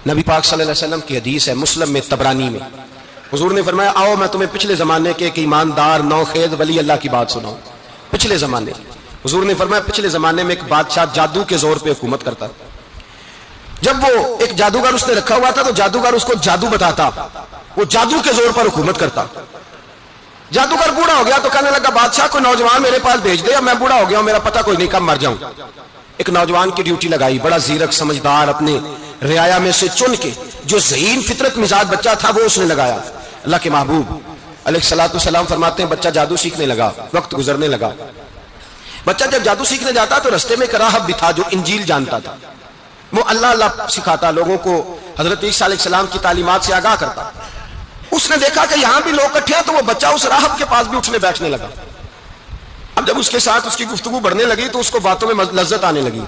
نبی پاک صلی اللہ علیہ وسلم کی حدیث ہے مسلم میں تبرانی میں، حضور نے فرمایا آؤ میں تمہیں پچھلے زمانے کے ایک ایماندار نوخیز ولی اللہ کی بات سناؤں۔ پچھلے زمانے حضور نے فرمایا پچھلے زمانے میں ایک بادشاہ جادو کے زور پہ حکومت کرتا، جب وہ ایک جادوگر اس نے رکھا ہوا تھا تو جادوگر اس کو جادو بتاتا، وہ جادو کے زور پر حکومت کرتا۔ جادوگر بوڑھا ہو گیا تو کہنے لگا بادشاہ کو نوجوان میرے پاس بھیج دے، اب میں بوڑھا ہو گیا ہوں، میرا پتہ کوئی نہیں کب مر جاؤں۔ ایک نوجوان کی ڈیوٹی لگائی، بڑا زیرک سمجھدار، اپنے رعایا میں سے چن کے جو ذہین فطرت مزاج بچہ تھا وہ اس نے لگایا۔ اللہ کے محبوب علیہ الصلوۃ والسلام فرماتے ہیں بچہ جادو سیکھنے لگا، وقت گزرنے لگا۔ بچہ جب جادو سیکھنے جاتا تو رستے میں ایک راہب بھی تھا جو انجیل جانتا تھا، وہ اللہ اللہ سکھاتا، لوگوں کو حضرت عیسیٰ علیہ السلام کی تعلیمات سے آگاہ کرتا۔ اس نے دیکھا کہ یہاں بھی لوگ اکٹھے ہیں تو وہ بچہ اس راہب کے پاس بھی اٹھنے بیٹھنے لگا۔ اب جب اس کے ساتھ اس کی گفتگو بڑھنے لگی تو اس کو باتوں میں لذت آنے لگی۔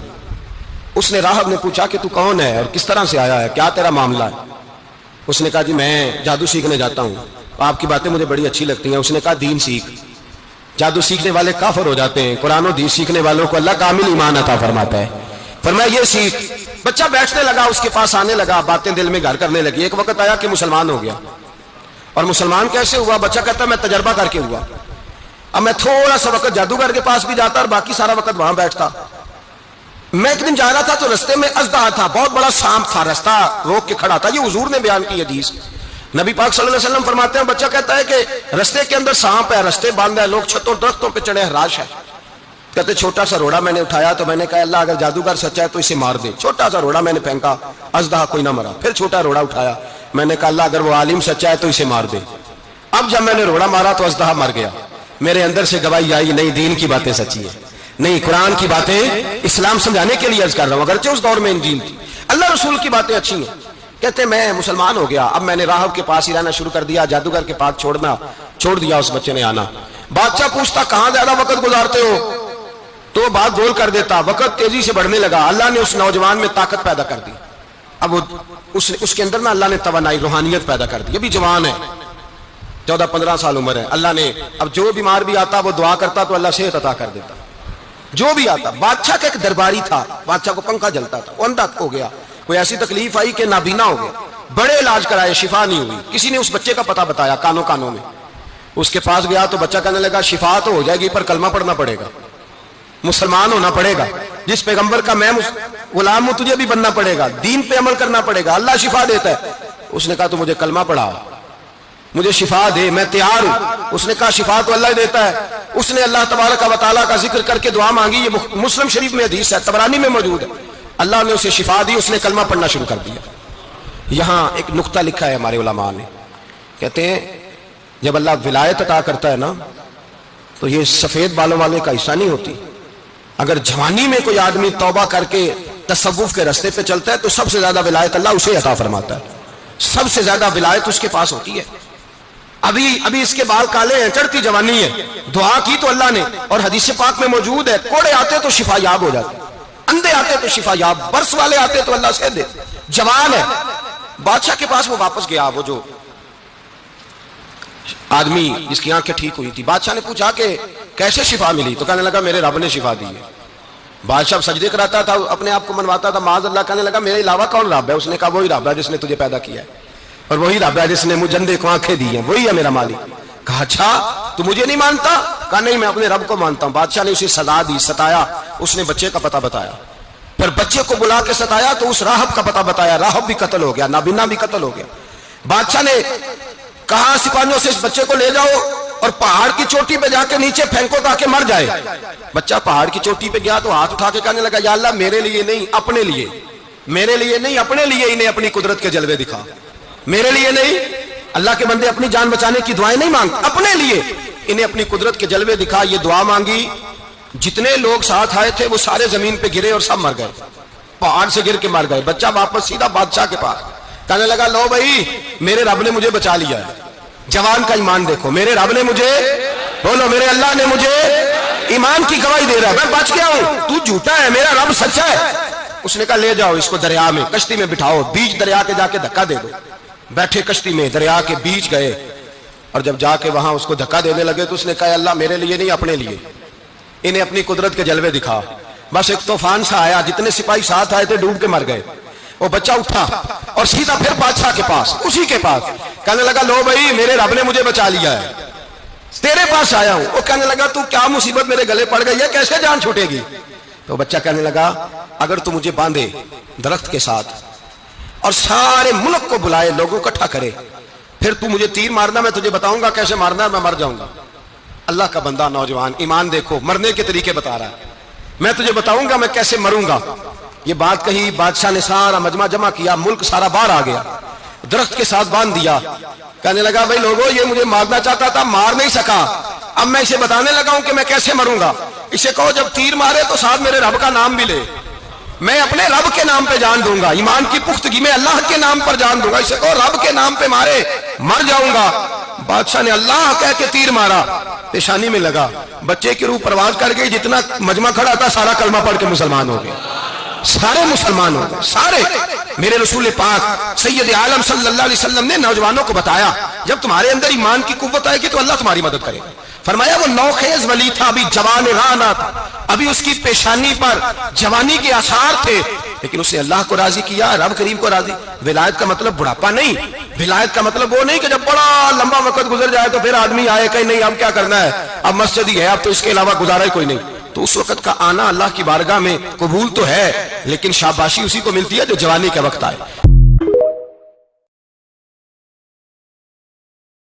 اس نے راہب نے پوچھا کہ تو کون ہے اور کس طرح سے آیا ہے، کیا تیرا معاملہ ہے؟ اس نے کہا جی میں جادو سیکھنے جاتا ہوں، آپ کی باتیں مجھے بڑی اچھی لگتی ہیں۔ اس نے کہا دین سیکھ، جادو سیکھنے والے کافر ہو جاتے ہیں، قرآن و حدیث سیکھنے والوں کو اللہ کامل ایمان عطا فرماتا ہے۔ فرمایا یہ سیکھ۔ بچہ بیٹھنے لگا، اس کے پاس آنے لگا، باتیں دل میں گھر کرنے لگی۔ ایک وقت آیا کہ مسلمان ہو گیا، اور مسلمان کیسے ہوا؟ بچہ کہتا میں تجربہ کر کے ہوا، اب میں تھوڑا سا وقت جادوگر کے پاس بھی جاتا اور باقی سارا وقت وہاں بیٹھتا۔ میں ایک دن جا رہا تھا تو رستے میں اژدہا تھا، بہت بڑا سانپ تھا، رستہ روک کے کھڑا تھا۔ یہ حضور نے بیان کی حدیث، نبی پاک صلی اللہ علیہ وسلم فرماتے ہیں بچہ کہتا ہے کہ رستے کے اندر سانپ ہے، رستے بند ہے، لوگ چھتوں درختوں پہ چڑھے، حراش ہے۔ کہتے چھوٹا سا روڑا میں نے اٹھایا تو میں نے کہا اللہ اگر جادوگر سچا ہے تو اسے مار دے۔ چھوٹا سا روڑا میں نے پھینکا، اژدہا کوئی نہ مرا۔ پھر چھوٹا روڑا اٹھایا، میں نے کہا اللہ اگر وہ عالم سچا ہے تو اسے مار دے۔ اب جب میں نے روڑا مارا تو اژدہا مر گیا۔ میرے اندر سے گواہی آئی نہیں دین کی باتیں سچی ہیں، نہیں قرآن کی باتیں اسلام سمجھانے کے لیے عرض کر رہا ہوں، اگرچہ اس دور میں انجیل تھی، اللہ رسول کی باتیں اچھی ہیں۔ کہتے میں مسلمان ہو گیا، اب میں نے راہب کے پاس ہی رہنا شروع کر دیا، جادوگر کے پاس چھوڑ دیا اس بچے نے آنا۔ بادشاہ پوچھتا کہاں زیادہ وقت گزارتے ہو تو بات گول کر دیتا، وقت تیزی سے بڑھنے لگا۔ اللہ نے اس نوجوان میں طاقت پیدا کر دی، اب اس کے اندر نا اللہ نے توانائی روحانیت پیدا کر دی، ابھی جوان ہے، 14-15 سال عمر ہے۔ اللہ نے اب جو بیمار بھی آتا وہ دعا کرتا تو اللہ صحت عطا کر دیتا، جو بھی آتا۔ بادشاہ کا ایک درباری تھا، بادشاہ کو پنکھا جلتا تھا، وہ اندھا ہو گیا، کوئی ایسی تکلیف آئی کہ نابینا ہو گیا، بڑے علاج کرائے شفا نہیں ہوئی۔ کسی نے اس بچے کا پتہ بتایا کانوں میں، اس کے پاس گیا تو بچہ کہنے لگا شفا تو ہو جائے گی پر کلمہ پڑھنا پڑے گا، مسلمان ہونا پڑے گا، جس پیغمبر کا میں غلام ہوں تجھے بھی بننا پڑے گا، دین پہ عمل کرنا پڑے گا، اللہ شفا دیتا ہے۔ اس نے کہا تو مجھے کلمہ پڑھا، مجھے شفا دے، میں تیار ہوں۔ اس نے کہا شفا تو اللہ دیتا ہے۔ اس نے اللہ تبارک و تعالیٰ کا ذکر کر کے دعا مانگی، یہ مسلم شریف میں حدیث ہے، طبرانی میں موجود ہے۔ اللہ نے اسے شفا دی، اس نے کلمہ پڑھنا شروع کر دیا۔ یہاں ایک نقطہ لکھا ہے ہمارے علماء نے، کہتے ہیں جب اللہ ولایت عطا کرتا ہے نا تو یہ سفید بالوں والے کا حصہ نہیں ہوتی۔ اگر جوانی میں کوئی آدمی توبہ کر کے تصوف کے راستے پہ چلتا ہے تو سب سے زیادہ ولایت اللہ اسے عطا فرماتا ہے، سب سے زیادہ ولایت اس کے پاس ہوتی ہے۔ ابھی اس کے بال کالے ہیں، چڑھتی جوانی ہے، دعا کی تو اللہ نے، اور حدیث پاک میں موجود ہے کوڑے آتے تو شفا یاب ہو جاتے، اندھے آتے تو شفا یاب، برس والے آتے تو اللہ سے دے، جوان ہے۔ بادشاہ کے پاس وہ واپس گیا، وہ جو آدمی جس کی آنکھیں ٹھیک ہوئی تھی، بادشاہ نے پوچھا کہ کیسے شفا ملی؟ تو کہنے لگا میرے رب نے شفا دی ہے۔ بادشاہ سجدے کراتا تھا، اپنے آپ کو منواتا تھا معاذ اللہ، کہنے لگا میرے علاوہ کون رب ہے؟ اس نے کہا وہی رب ہے جس نے تجھے پیدا کیا ہے، اور وہی رب ہے جس نے مجھے اندھے کو آنکھیں دی ہیں، وہی ہے میرا مالک۔ کہا اچھا تو مجھے نہیں مانتا؟ کہا نہیں میں اپنے رب کو مانتا ہوں۔ بادشاہ نے اسے سزا دی، ستایا، اس نے بچے کا پتہ بتایا، پھر بچے کو بلا کے ستایا تو اس راہب کا پتہ بتایا، راہب بھی قتل ہو گیا، نابینا بھی قتل ہو گیا۔ بادشاہ نے کہا سپاہیوں سے اس بچے کو لے جاؤ اور پہاڑ کی چوٹی پہ جا کے نیچے پھینکو تاکہ مر جائے۔ بچہ پہاڑ کی چوٹی پہ گیا تو ہاتھ اٹھا کے کہنے لگا یا اللہ میرے لیے نہیں اپنے لیے، میرے لیے نہیں اپنے لیے انہیں اپنی قدرت کے جلوے دکھا، میرے لیے نہیں۔ اللہ کے بندے اپنی جان بچانے کی دعائیں نہیں مانگتے، اپنے لیے انہیں اپنی قدرت کے جلوے دکھا۔ یہ دعا مانگی، جتنے لوگ ساتھ آئے تھے وہ سارے زمین پہ گرے اور سب مر گئے، پہاڑ سے گر کے مر گئے۔ بچہ واپس سیدھا بادشاہ کے پاس کہنے لگا لو بھائی میرے رب نے مجھے بچا لیا ہے۔ جوان کا ایمان دیکھو، میرے رب نے مجھے، بولو میرے اللہ نے مجھے ایمان کی گواہی دے رہا ہے، میں بچ گیا ہوں، تو جھوٹا ہے میرا رب سچا ہے۔ اس نے کہا لے جاؤ اس کو دریا میں، کشتی میں بٹھاؤ، بیچ دریا کے جا کے دھکا دے دو۔ بیٹھے کشتی میں، دریا کے بیچ گئے، اور جب جا کے وہاں اس کو دھکا دینے لگے تو اس نے کہا اللہ میرے لیے نہیں اپنے لیے انہیں اپنی قدرت کے جلوے دکھا۔ بس ایک طوفان سا آیا، جتنے سپاہی ساتھ آئے تھے ڈوب کے مر گئے۔ وہ بچہ اٹھا اور سیدھا پھر بادشاہ کے پاس، اسی کے پاس کہنے لگا لو بھائی میرے رب نے مجھے بچا لیا ہے، تیرے پاس آیا ہوں۔ وہ کہنے لگا تو کیا مصیبت میرے گلے پڑ گئی ہے، کیسے جان چھوٹے گی؟ تو بچہ کہنے لگا اگر تو مجھے باندھے درخت کے ساتھ اور سارے ملک کو بلائے، لوگوں اکٹھا کرے، پھر تو مجھے تیر مارنا، میں تجھے بتاؤں گا کیسے مارنا ہے، میں مر جاؤں گا۔ اللہ کا بندہ نوجوان ایمان دیکھو، مرنے کے طریقے بتا رہا ہے، میں تجھے بتاؤں گا میں کیسے مروں گا۔ یہ بات کہی، بادشاہ نے سارا مجمع جمع کیا، ملک سارا باہر آ گیا، درخت کے ساتھ باندھ دیا۔ کہنے لگا بھائی لوگوں یہ مجھے مارنا چاہتا تھا، مار نہیں سکا، اب میں اسے بتانے لگا ہوں کہ میں کیسے مروں گا۔ اسے کہو جب تیر مارے تو ساتھ میرے رب کا نام بھی لے، میں اپنے رب کے نام پہ جان دوں گا، ایمان کی پختگی میں اللہ کے نام پر جان دوں گا۔ اسے کہو رب کے نام پہ مارے، مر جاؤں گا۔ بادشاہ نے اللہ کہہ کے تیر مارا، پیشانی میں لگا، بچے کی روح پرواز کر گئی، جتنا مجمع کھڑا تھا سارا کلمہ پڑھ کے مسلمان ہو گئے، سارے مسلمان ہو گئے، سارے۔ میرے رسول پاک سید عالم صلی اللہ علیہ وسلم نے نوجوانوں کو بتایا جب تمہارے اندر ایمان کی قوت آئے گی تو اللہ تمہاری مدد کرے گا۔ فرمایا وہ نوخیز ولی تھا، ابھی جوان رانا تھا، ابھی اس کی پیشانی پر جوانی کے آثار تھے، لیکن اس نے اللہ کو راضی کیا، رب کریم کو راضی۔ ولایت کا مطلب بڑھاپا نہیں، ولایت کا مطلب وہ نہیں کہ جب بڑا لمبا وقت گزر جائے تو پھر آدمی آئے کہ نہیں اب کیا کرنا ہے، اب مسجد ہی ہے، اب تو اس کے علاوہ گزارا ہی کوئی نہیں۔ تو اس وقت کا آنا اللہ کی بارگاہ میں قبول تو ہے، لیکن شاباشی اسی کو ملتی ہے جو جوانی کے وقت آئے۔